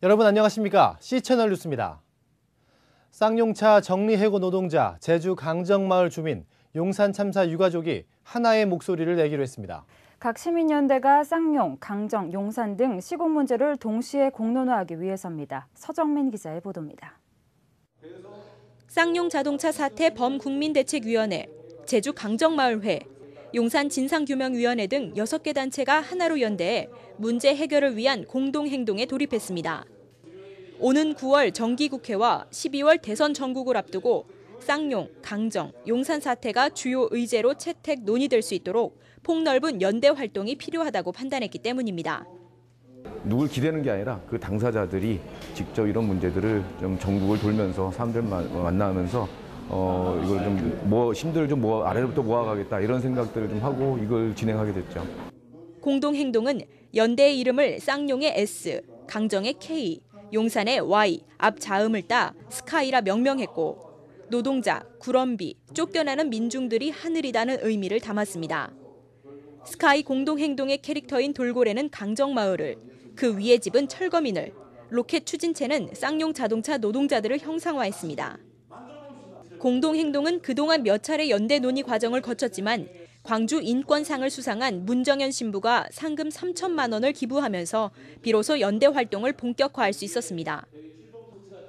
여러분 안녕하십니까? C채널 뉴스입니다. 쌍용차 정리해고 노동자, 제주 강정마을 주민, 용산 참사 유가족이 하나의 목소리를 내기로 했습니다. 각 시민연대가 쌍용, 강정, 용산 등 시공 문제를 동시에 공론화하기 위해서입니다. 서정민 기자의 보도입니다. 쌍용 자동차 사태 범국민대책위원회, 제주 강정마을회, 용산 진상규명위원회 등 6개 단체가 하나로 연대해 문제 해결을 위한 공동행동에 돌입했습니다. 오는 9월 정기국회와 12월 대선 전국을 앞두고 쌍용, 강정, 용산 사태가 주요 의제로 채택 논의될 수 있도록 폭넓은 연대 활동이 필요하다고 판단했기 때문입니다. 누굴 기대는 게 아니라 그 당사자들이 직접 이런 문제들을 좀 전국을 돌면서 사람들 만나면서 이걸 좀 힘들을 좀 아래로부터 모아가겠다 이런 생각들을 좀 하고 이걸 진행하게 됐죠. 공동행동은 연대의 이름을 쌍용의 S, 강정의 K, 용산의 Y, 앞 자음을 따 스카이라 명명했고 노동자, 구럼비, 쫓겨나는 민중들이 하늘이다는 의미를 담았습니다. 스카이 공동행동의 캐릭터인 돌고래는 강정마을을, 그 위에 집은 철거민을, 로켓 추진체는 쌍용 자동차 노동자들을 형상화했습니다. 공동행동은 그동안 몇 차례 연대 논의 과정을 거쳤지만 광주 인권상을 수상한 문정현 신부가 상금 3천만 원을 기부하면서 비로소 연대 활동을 본격화할 수 있었습니다.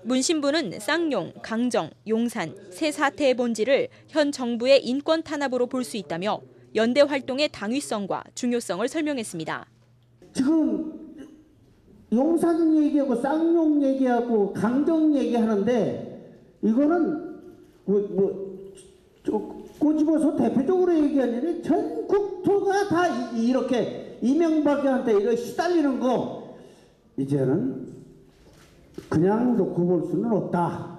문 신부는 쌍용, 강정, 용산 세 사태의 본질을 현 정부의 인권 탄압으로 볼 수 있다며 연대 활동의 당위성과 중요성을 설명했습니다. 지금 용산 얘기하고 쌍용 얘기하고 강정 얘기하는데 이거는 꼬집어서 대표적으로 얘기하는 전 국토가 다 이렇게 이명박한테 이렇게 시달리는 거 이제는 그냥 놓고 볼 수는 없다.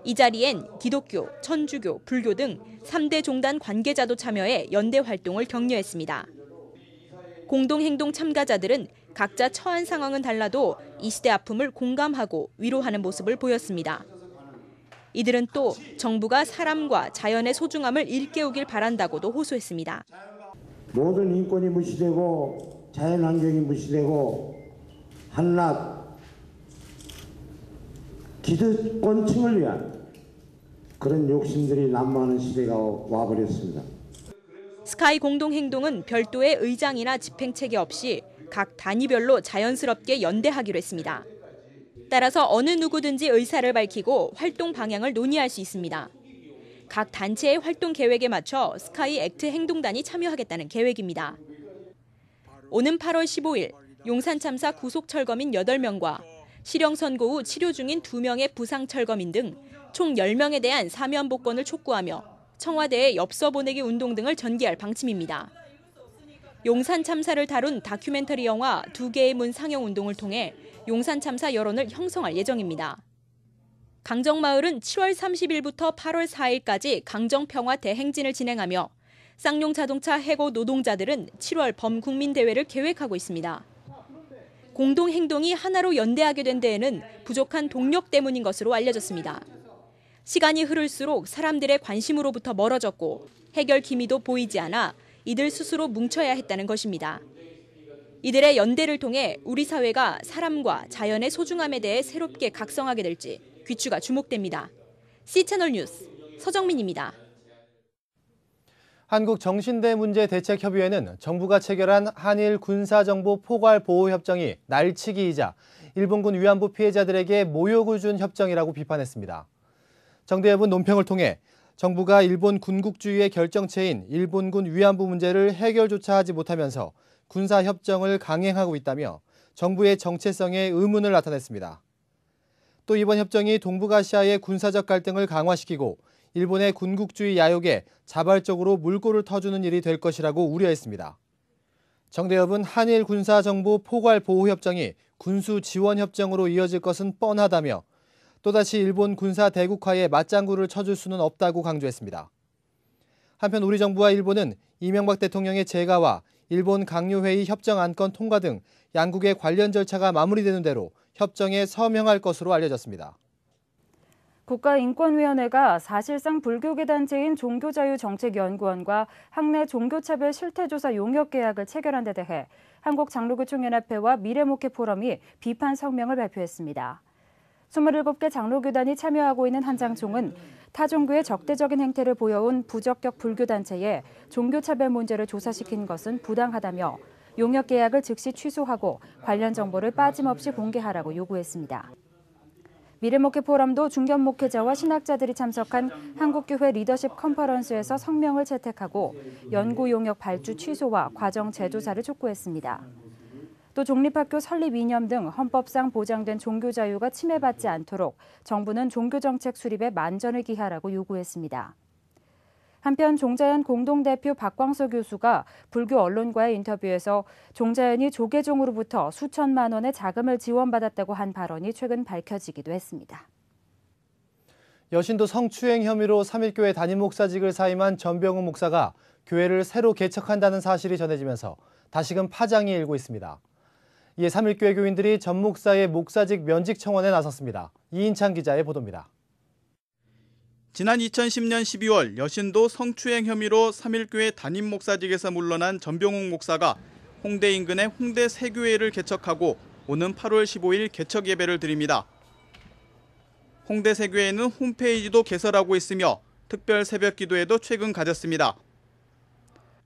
이 자리엔 기독교, 천주교, 불교 등 3대 종단 관계자도 참여해 연대 활동을 격려했습니다. 공동행동 참가자들은 각자 처한 상황은 달라도 이 시대 아픔을 공감하고 위로하는 모습을 보였습니다. 이들은 또 정부가 사람과 자연의 소중함을 일깨우길 바란다고도 호소했습니다. 모든 인권이 무시되고 자연환경이 무시되고 한낱 기득권층을 위한 그런 욕심들이 난무하는 시대가 와버렸습니다. 스카이 공동행동은 별도의 의장이나 집행체계 없이 각 단위별로 자연스럽게 연대하기로 했습니다. 따라서 어느 누구든지 의사를 밝히고 활동 방향을 논의할 수 있습니다. 각 단체의 활동 계획에 맞춰 스카이 액트 행동단이 참여하겠다는 계획입니다. 오는 8월 15일 용산 참사 구속 철거민 8명과 실형 선고 후 치료 중인 2명의 부상 철거민 등 총 10명에 대한 사면 복권을 촉구하며 청와대에 엽서 보내기 운동 등을 전개할 방침입니다. 용산 참사를 다룬 다큐멘터리 영화 2개의 문 상영 운동을 통해 용산 참사 여론을 형성할 예정입니다. 강정마을은 7월 30일부터 8월 4일까지 강정평화 대행진을 진행하며 쌍용 자동차 해고 노동자들은 7월 범국민대회를 계획하고 있습니다. 공동행동이 하나로 연대하게 된 데에는 부족한 동력 때문인 것으로 알려졌습니다. 시간이 흐를수록 사람들의 관심으로부터 멀어졌고 해결 기미도 보이지 않아 이들 스스로 뭉쳐야 했다는 것입니다. 이들의 연대를 통해 우리 사회가 사람과 자연의 소중함에 대해 새롭게 각성하게 될지 귀추가 주목됩니다. C채널 뉴스 서정민입니다. 한국정신대문제대책협의회는 정부가 체결한 한일 군사정보 포괄 보호협정이 날치기이자 일본군 위안부 피해자들에게 모욕을 준 협정이라고 비판했습니다. 정대협은 논평을 통해 정부가 일본 군국주의의 결정체인 일본군 위안부 문제를 해결조차 하지 못하면서 군사협정을 강행하고 있다며 정부의 정체성에 의문을 나타냈습니다. 또 이번 협정이 동북아시아의 군사적 갈등을 강화시키고 일본의 군국주의 야욕에 자발적으로 물꼬를 터주는 일이 될 것이라고 우려했습니다. 정대협은 한일 군사정보 포괄 보호협정이 군수지원협정으로 이어질 것은 뻔하다며 또다시 일본 군사 대국화에 맞장구를 쳐줄 수는 없다고 강조했습니다. 한편 우리 정부와 일본은 이명박 대통령의 재가와 일본 강요회의 협정 안건 통과 등 양국의 관련 절차가 마무리되는 대로 협정에 서명할 것으로 알려졌습니다. 국가인권위원회가 사실상 불교계 단체인 종교자유정책연구원과 학내 종교차별 실태조사 용역 계약을 체결한 데 대해 한국장로교총연합회와 미래목회포럼이 비판 성명을 발표했습니다. 27개 장로교단이 참여하고 있는 한장총은 타종교의 적대적인 행태를 보여온 부적격 불교단체에 종교차별 문제를 조사시킨 것은 부당하다며 용역 계약을 즉시 취소하고 관련 정보를 빠짐없이 공개하라고 요구했습니다. 미래목회 포럼도 중견 목회자와 신학자들이 참석한 한국교회 리더십 컨퍼런스에서 성명을 채택하고 연구 용역 발주 취소와 과정 재조사를 촉구했습니다. 또 종립학교 설립 이념 등 헌법상 보장된 종교 자유가 침해받지 않도록 정부는 종교정책 수립에 만전을 기하라고 요구했습니다. 한편 종자연 공동대표 박광서 교수가 불교 언론과의 인터뷰에서 종자연이 조계종으로부터 수천만 원의 자금을 지원받았다고 한 발언이 최근 밝혀지기도 했습니다. 여신도 성추행 혐의로 3.1교회 담임 목사직을 사임한 전병훈 목사가 교회를 새로 개척한다는 사실이 전해지면서 다시금 파장이 일고 있습니다. 이에 3.1교회 교인들이 전 목사의 목사직 면직 청원에 나섰습니다. 이인찬 기자의 보도입니다. 지난 2010년 12월 여신도 성추행 혐의로 3.1교회 담임 목사직에서 물러난 전병훈 목사가 홍대 인근의 홍대 새교회를 개척하고 오는 8월 15일 개척 예배를 드립니다. 홍대 새교회는 홈페이지도 개설하고 있으며 특별 새벽 기도회도 최근 가졌습니다.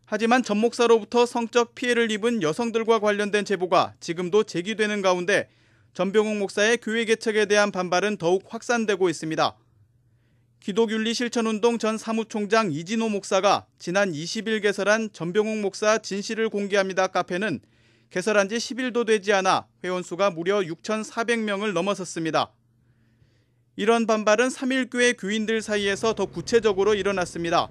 하지만 전 목사로부터 성적 피해를 입은 여성들과 관련된 제보가 지금도 제기되는 가운데 전병훈 목사의 교회 개척에 대한 반발은 더욱 확산되고 있습니다. 기독윤리실천운동 전 사무총장 이진호 목사가 지난 20일 개설한 전병훈 목사 진실을 공개합니다 카페는 개설한 지 10일도 되지 않아 회원수가 무려 6,400명을 넘어섰습니다. 이런 반발은 3.1교회 교인들 사이에서 더 구체적으로 일어났습니다.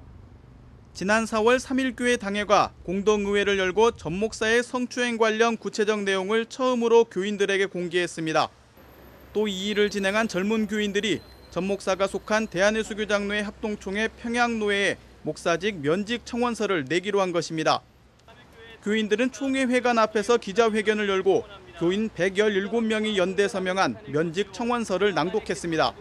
지난 4월 3.1교회 당회가 공동의회를 열고 전 목사의 성추행 관련 구체적 내용을 처음으로 교인들에게 공개했습니다. 또 이 일을 진행한 젊은 교인들이 전 목사가 속한 대한예수교장로회 합동총회 평양노회에 목사직 면직 청원서를 내기로 한 것입니다. 교인들은 총회회관 앞에서 기자회견을 열고 교인 117명이 연대 서명한 면직 청원서를 낭독했습니다.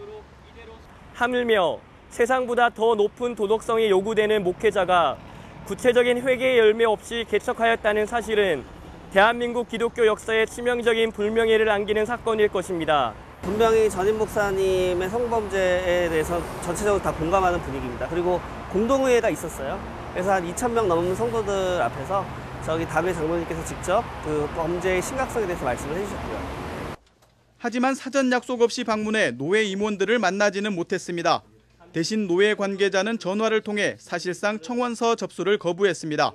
하물며 세상보다 더 높은 도덕성이 요구되는 목회자가 구체적인 회개의 열매 없이 개척하였다는 사실은 대한민국 기독교 역사에 치명적인 불명예를 안기는 사건일 것입니다. 분명히 전임 목사님의 성범죄에 대해서 전체적으로 다 공감하는 분위기입니다. 그리고 공동의회가 있었어요. 그래서 한 2,000명 넘는 성도들 앞에서 저기 담임 장로님께서 직접 그 범죄의 심각성에 대해서 말씀을 해주셨고요. 하지만 사전 약속 없이 방문해 노회 임원들을 만나지는 못했습니다. 대신 노회 관계자는 전화를 통해 사실상 청원서 접수를 거부했습니다.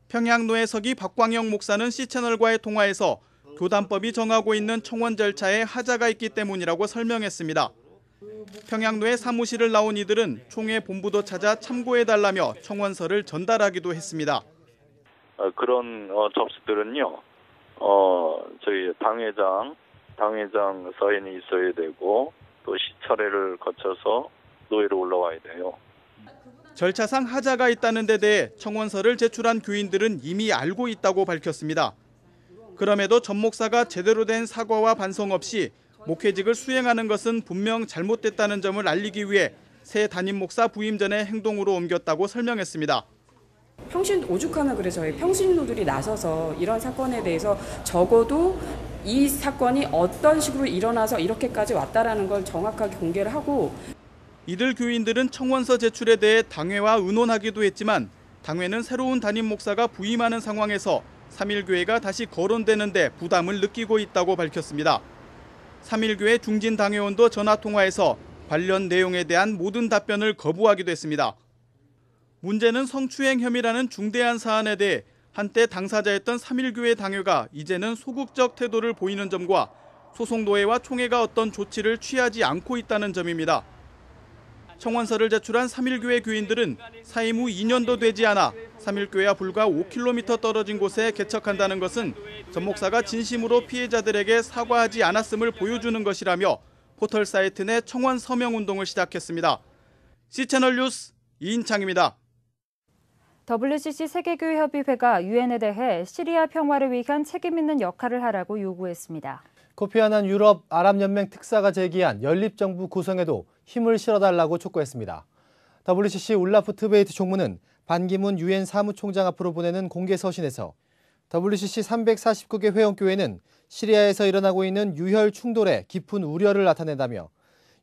평양노회 서기 박광영 목사는 C채널과의 통화에서 교단법이 정하고 있는 청원 절차에 하자가 있기 때문이라고 설명했습니다. 평양노회 사무실을 나온 이들은 총회 본부도 찾아 참고해달라며 청원서를 전달하기도 했습니다. 그런 접수들은요, 저희 당회장 사인이 있어야 되고 또 시찰회를 거쳐서 노회로 올라와야 돼요. 절차상 하자가 있다는 데 대해 청원서를 제출한 교인들은 이미 알고 있다고 밝혔습니다. 그럼에도 전 목사가 제대로 된 사과와 반성 없이 목회직을 수행하는 것은 분명 잘못됐다는 점을 알리기 위해 새 담임 목사 부임 전에 행동으로 옮겼다고 설명했습니다. 평신 오죽하나 그래 저희 평신도들이 나서서 이런 사건에 대해서 적어도 이 사건이 어떤 식으로 일어나서 이렇게까지 왔다라는 걸 정확하게 공개를 하고 이들 교인들은 청원서 제출에 대해 당회와 의논하기도 했지만 당회는 새로운 담임 목사가 부임하는 상황에서 3.1교회가 다시 거론되는데 부담을 느끼고 있다고 밝혔습니다. 3.1교회 중진당회원도 전화통화에서 관련 내용에 대한 모든 답변을 거부하기도 했습니다. 문제는 성추행 혐의라는 중대한 사안에 대해 한때 당사자였던 3.1교회 당회가 이제는 소극적 태도를 보이는 점과 소속노회와 총회가 어떤 조치를 취하지 않고 있다는 점입니다. 청원서를 제출한 3.1교회 교인들은 사임 후 2년도 되지 않아 3.1교회와 불과 5km 떨어진 곳에 개척한다는 것은 전 목사가 진심으로 피해자들에게 사과하지 않았음을 보여주는 것이라며 포털 사이트 내 청원 서명 운동을 시작했습니다. C채널 뉴스 이인창입니다. WCC 세계교회협의회가 유엔에 대해 시리아 평화를 위한 책임 있는 역할을 하라고 요구했습니다. 코피 아난 유럽 아랍연맹 특사가 제기한 연립정부 구성에도 힘을 실어달라고 촉구했습니다. WCC 울라프 트베이트 총무는 반기문 유엔 사무총장 앞으로 보내는 공개 서신에서 WCC 349개 회원교회는 시리아에서 일어나고 있는 유혈 충돌에 깊은 우려를 나타낸다며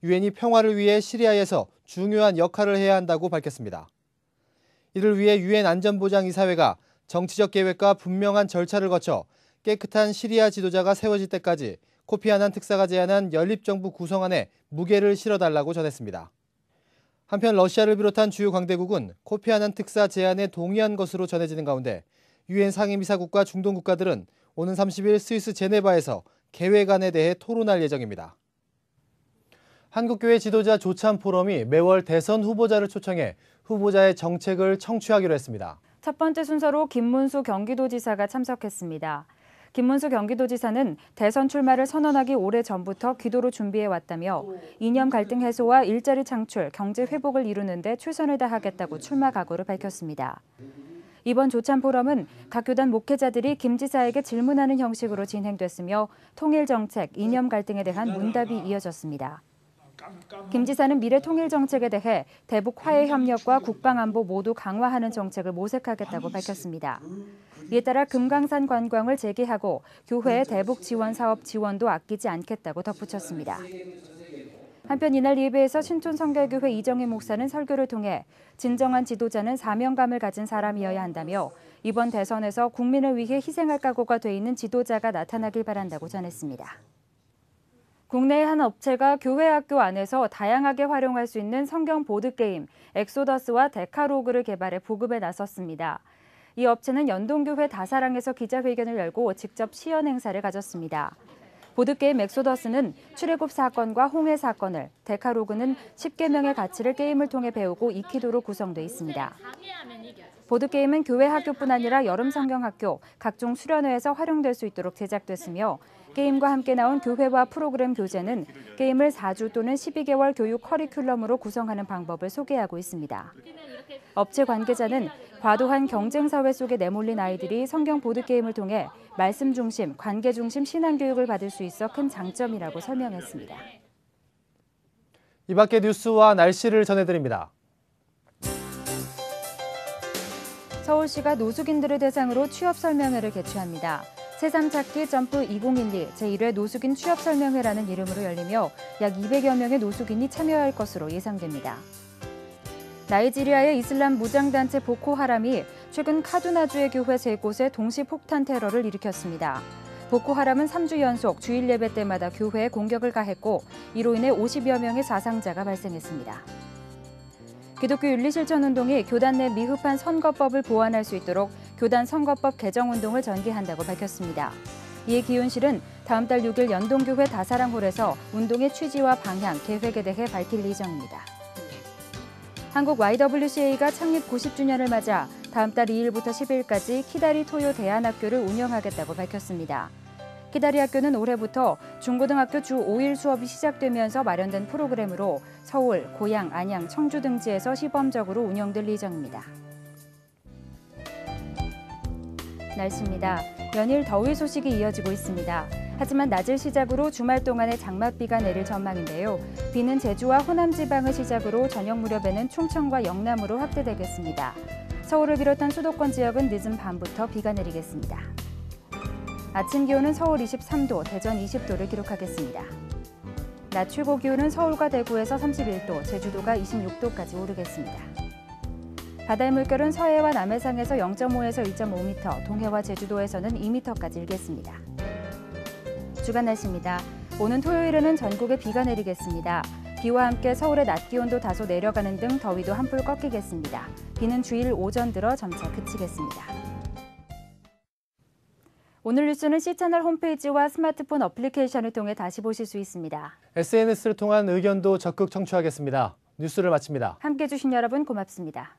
유엔이 평화를 위해 시리아에서 중요한 역할을 해야 한다고 밝혔습니다. 이를 위해 유엔 안전보장이사회가 정치적 계획과 분명한 절차를 거쳐 깨끗한 시리아 지도자가 세워질 때까지 코피 아난 특사가 제안한 연립정부 구성안에 무게를 실어달라고 전했습니다. 한편 러시아를 비롯한 주요 강대국은 코피 아난 특사 제안에 동의한 것으로 전해지는 가운데 유엔 상임이사국과 중동 국가들은 오는 30일 스위스 제네바에서 계획안에 대해 토론할 예정입니다. 한국교회 지도자 조참 포럼이 매월 대선 후보자를 초청해 후보자의 정책을 청취하기로 했습니다. 첫 번째 순서로 김문수 경기도지사가 참석했습니다. 김문수 경기도지사는 대선 출마를 선언하기 오래전부터 기도로 준비해왔다며 이념 갈등 해소와 일자리 창출, 경제 회복을 이루는 데 최선을 다하겠다고 출마 각오를 밝혔습니다. 이번 조참 포럼은 각 교단 목회자들이 김 지사에게 질문하는 형식으로 진행됐으며 통일 정책, 이념 갈등에 대한 문답이 이어졌습니다. 김 지사는 미래 통일 정책에 대해 대북 화해 협력과 국방 안보 모두 강화하는 정책을 모색하겠다고 밝혔습니다. 이에 따라 금강산 관광을 재개하고 교회의 대북 지원 사업 지원도 아끼지 않겠다고 덧붙였습니다. 한편 이날 예배에서 신촌성결교회 이정희 목사는 설교를 통해 진정한 지도자는 사명감을 가진 사람이어야 한다며 이번 대선에서 국민을 위해 희생할 각오가 돼 있는 지도자가 나타나길 바란다고 전했습니다. 국내의 한 업체가 교회 학교 안에서 다양하게 활용할 수 있는 성경 보드게임 엑소더스와 데카로그를 개발해 보급에 나섰습니다. 이 업체는 연동교회 다사랑에서 기자회견을 열고 직접 시연 행사를 가졌습니다. 보드게임 엑소더스는 출애굽 사건과 홍해 사건을, 데카로그는 10계명의 가치를 게임을 통해 배우고 익히도로 구성돼 있습니다. 보드게임은 교회 학교뿐 아니라 여름 성경학교, 각종 수련회에서 활용될 수 있도록 제작됐으며 게임과 함께 나온 교회와 프로그램 교재는 게임을 4주 또는 12개월 교육 커리큘럼으로 구성하는 방법을 소개하고 있습니다. 업체 관계자는 과도한 경쟁 사회 속에 내몰린 아이들이 성경 보드게임을 통해 말씀 중심, 관계 중심 신앙교육을 받을 수 있어 큰 장점이라고 설명했습니다. 이 밖의 뉴스와 날씨를 전해드립니다. 서울시가 노숙인들을 대상으로 취업설명회를 개최합니다. 새삼찾기 점프 2012 제1회 노숙인 취업설명회라는 이름으로 열리며 약 200여 명의 노숙인이 참여할 것으로 예상됩니다. 나이지리아의 이슬람 무장단체 보코하람이 최근 카두나주의 교회 3곳에 동시 폭탄 테러를 일으켰습니다. 보코하람은 3주 연속 주일 예배 때마다 교회에 공격을 가했고 이로 인해 50여 명의 사상자가 발생했습니다. 기독교 윤리실천운동이 교단 내 미흡한 선거법을 보완할 수 있도록 교단 선거법 개정운동을 전개한다고 밝혔습니다. 이에 기윤실은 다음 달 6일 연동교회 다사랑홀에서 운동의 취지와 방향, 계획에 대해 밝힐 예정입니다. 한국 YWCA가 창립 90주년을 맞아 다음 달 2일부터 10일까지 키다리 토요 대안학교를 운영하겠다고 밝혔습니다. 키다리 학교는 올해부터 중고등학교 주 5일 수업이 시작되면서 마련된 프로그램으로 서울, 고양, 안양, 청주 등지에서 시범적으로 운영될 예정입니다. 날씨입니다. 연일 더위 소식이 이어지고 있습니다. 하지만 낮을 시작으로 주말 동안에 장맛비가 내릴 전망인데요. 비는 제주와 호남 지방을 시작으로 저녁 무렵에는 충청과 영남으로 확대되겠습니다. 서울을 비롯한 수도권 지역은 늦은 밤부터 비가 내리겠습니다. 아침 기온은 서울 23도, 대전 20도를 기록하겠습니다. 낮 최고 기온은 서울과 대구에서 31도, 제주도가 26도까지 오르겠습니다. 바다의 물결은 서해와 남해상에서 0.5에서 2.5m, 동해와 제주도에서는 2m까지 일겠습니다. 주간 날씨입니다. 오는 토요일에는 전국에 비가 내리겠습니다. 비와 함께 서울의 낮 기온도 다소 내려가는 등 더위도 한풀 꺾이겠습니다. 비는 주일 오전 들어 점차 그치겠습니다. 오늘 뉴스는 C채널 홈페이지와 스마트폰 어플리케이션을 통해 다시 보실 수 있습니다. SNS를 통한 의견도 적극 청취하겠습니다. 뉴스를 마칩니다. 함께해 주신 여러분 고맙습니다.